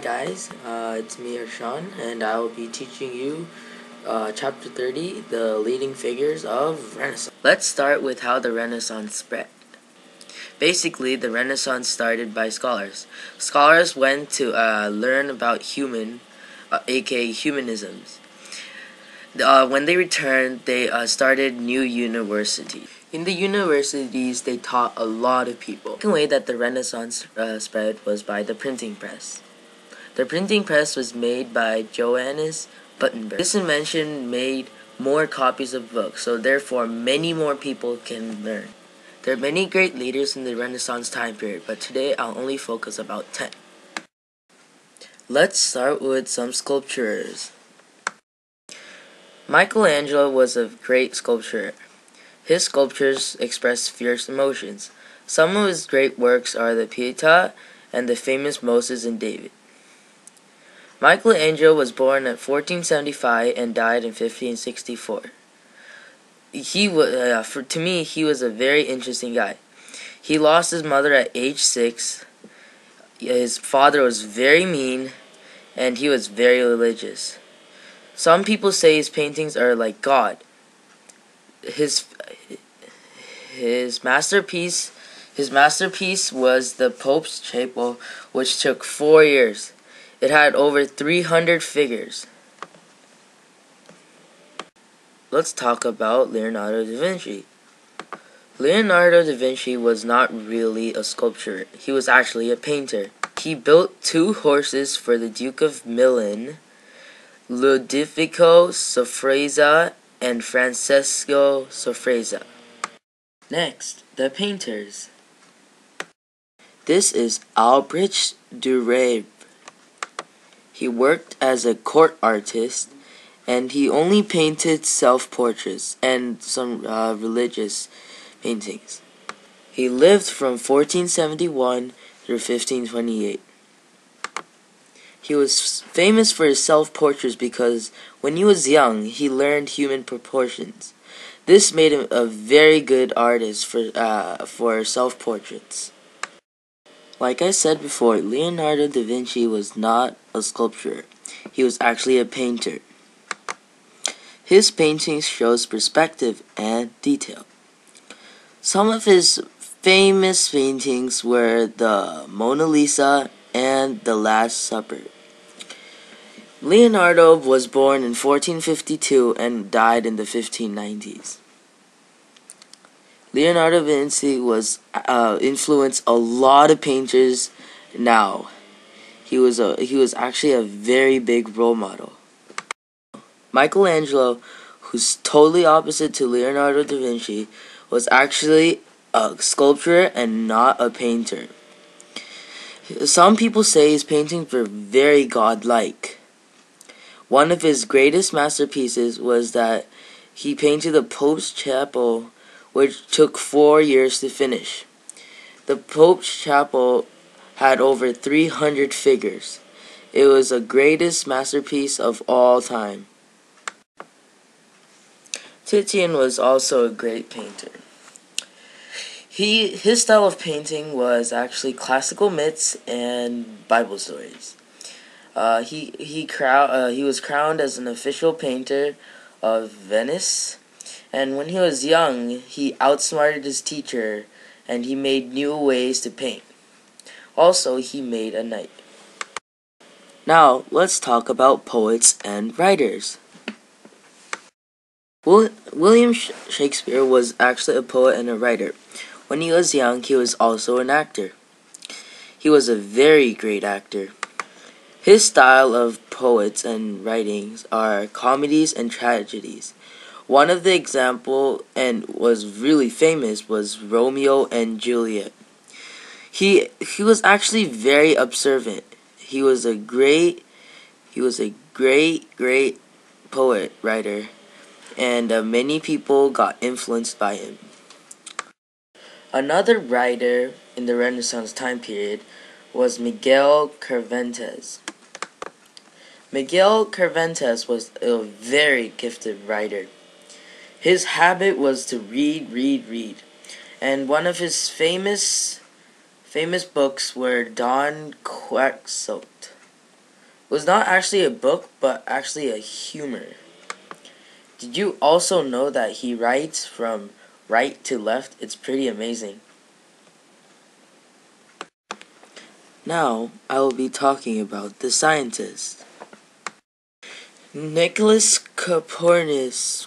guys, it's me Harshaan, and I will be teaching you chapter 30, the leading figures of Renaissance. Let's start with how the Renaissance spread. Basically, the Renaissance started by scholars. Scholars went to learn about aka humanisms. When they returned, they started new universities. In the universities, they taught a lot of people. The second way that the Renaissance spread was by the printing press. The printing press was made by Johannes Gutenberg. This invention made more copies of books, so therefore many more people can learn. There are many great leaders in the Renaissance time period, but today I'll only focus about 10. Let's start with some sculptures. Michelangelo was a great sculptor. His sculptures express fierce emotions. Some of his great works are the Pietà and the famous Moses and David. Michelangelo was born at 1475 and died in 1564. To me, he was a very interesting guy. He lost his mother at age 6. His father was very mean, and he was very religious. Some people say his paintings are like God. His masterpiece was the Pope's Chapel, which took 4 years. It had over 300 figures. Let's talk about Leonardo da Vinci. Leonardo da Vinci was not really a sculptor. He was actually a painter. He built 2 horses for the Duke of Milan, Ludovico Sforza and Francesco Sforza. Next, the painters. This is Albrecht Dürer. He worked as a court artist, and he only painted self-portraits and some religious paintings. He lived from 1471 through 1528. He was famous for his self-portraits because when he was young, he learned human proportions. This made him a very good artist for self-portraits. Like I said before, Leonardo da Vinci was not a sculptor. He was actually a painter. His paintings shows perspective and detail. Some of his famous paintings were the Mona Lisa and the Last Supper. Leonardo was born in 1452 and died in the 1590s. Leonardo da Vinci was influenced a lot of painters now. He was actually a very big role model. Michelangelo, who's totally opposite to Leonardo da Vinci, was actually a sculptor and not a painter. Some people say his paintings were very godlike. One of his greatest masterpieces was that he painted the Pope's Chapel, which took 4 years to finish. The Pope's Chapel had over 300 figures. It was the greatest masterpiece of all time. Titian was also a great painter. His style of painting was actually classical myths and Bible stories. He was crowned as an official painter of Venice, and when he was young, he outsmarted his teacher, and he made new ways to paint. Also, he made a knight. Now, let's talk about poets and writers. William Shakespeare was actually a poet and a writer. When he was young, he was also an actor. He was a very great actor. His style of poets and writings are comedies and tragedies. One of the example and was really famous was Romeo and Juliet. He was actually very observant. He was a great poet writer, and many people got influenced by him. Another writer in the Renaissance time period was Miguel Cervantes. Miguel Cervantes was a very gifted writer. His habit was to read, and one of his famous books were Don Quixote. was not actually a book, but actually a humor. Did you also know that he writes from right to left? It's pretty amazing. Now, I will be talking about the scientist. Nicholas Copernicus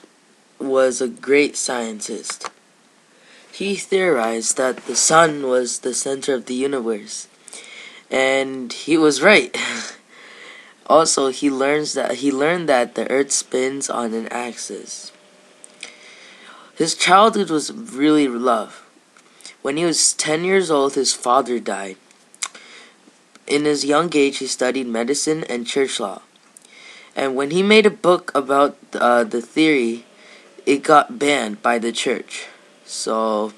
was a great scientist. He theorized that the sun was the center of the universe, and he was right. Also, he learned that the earth spins on an axis. His childhood was really rough. When he was 10 years old, his father died. In his young age, he studied medicine and church law. And when he made a book about the theory, it got banned by the church. So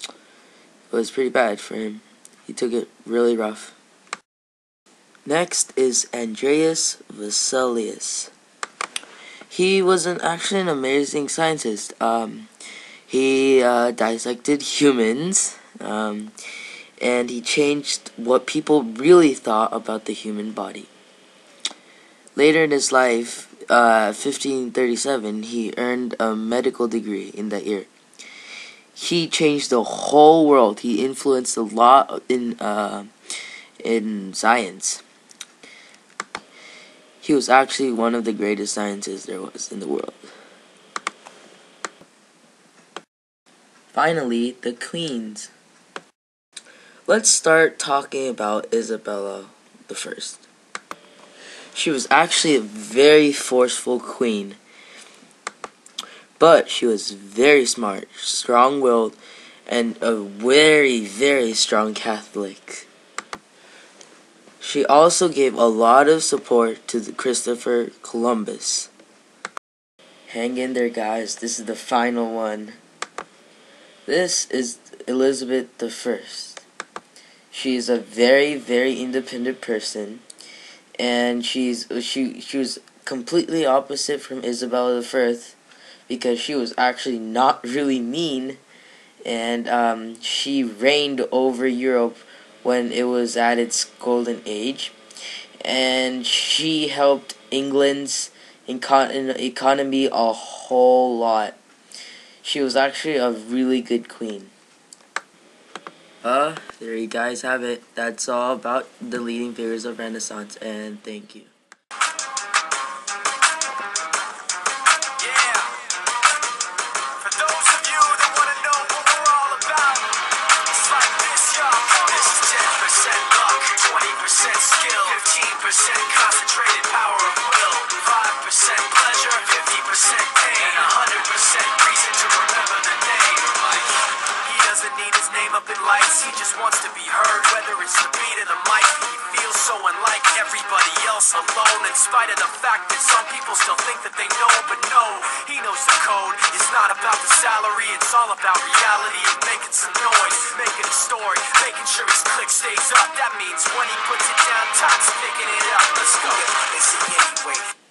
it was pretty bad for him. He took it really rough. Next is Andreas Vesalius. He was actually an amazing scientist. He dissected humans, and he changed what people really thought about the human body. Later in his life, 1537, he earned a medical degree in that year. He changed the whole world. He influenced a lot in science. He was actually one of the greatest scientists there was in the world. Finally, the queens. Let's start talking about Isabella I. She was actually a very forceful queen, but she was very smart, strong-willed, and a very, very strong Catholic. She also gave a lot of support to Christopher Columbus. Hang in there, guys. This is the final one. This is Elizabeth I. She is a very, very independent person, and she was completely opposite from Isabella I because she was actually not really mean, and she reigned over Europe when it was at its golden age, and she helped England's economy a whole lot. She was actually a really good queen. There you guys have it. That's all about the leading figures of Renaissance, and thank you. Concentrated power of will, 5% pleasure, 50% pain, 100% reason to remember the name. He doesn't need his name up in lights, he just wants to be heard, whether it's the beat of the mic. He feels so unlike everybody else, alone, in spite of the fact that some people still think that they know, but no, he knows the code. It's not about the salary, it's all about reality and making some noise, making a story, making sure his click stays up. That means when he puts it down, Todd's picking it up. Let's go. Is he anyway?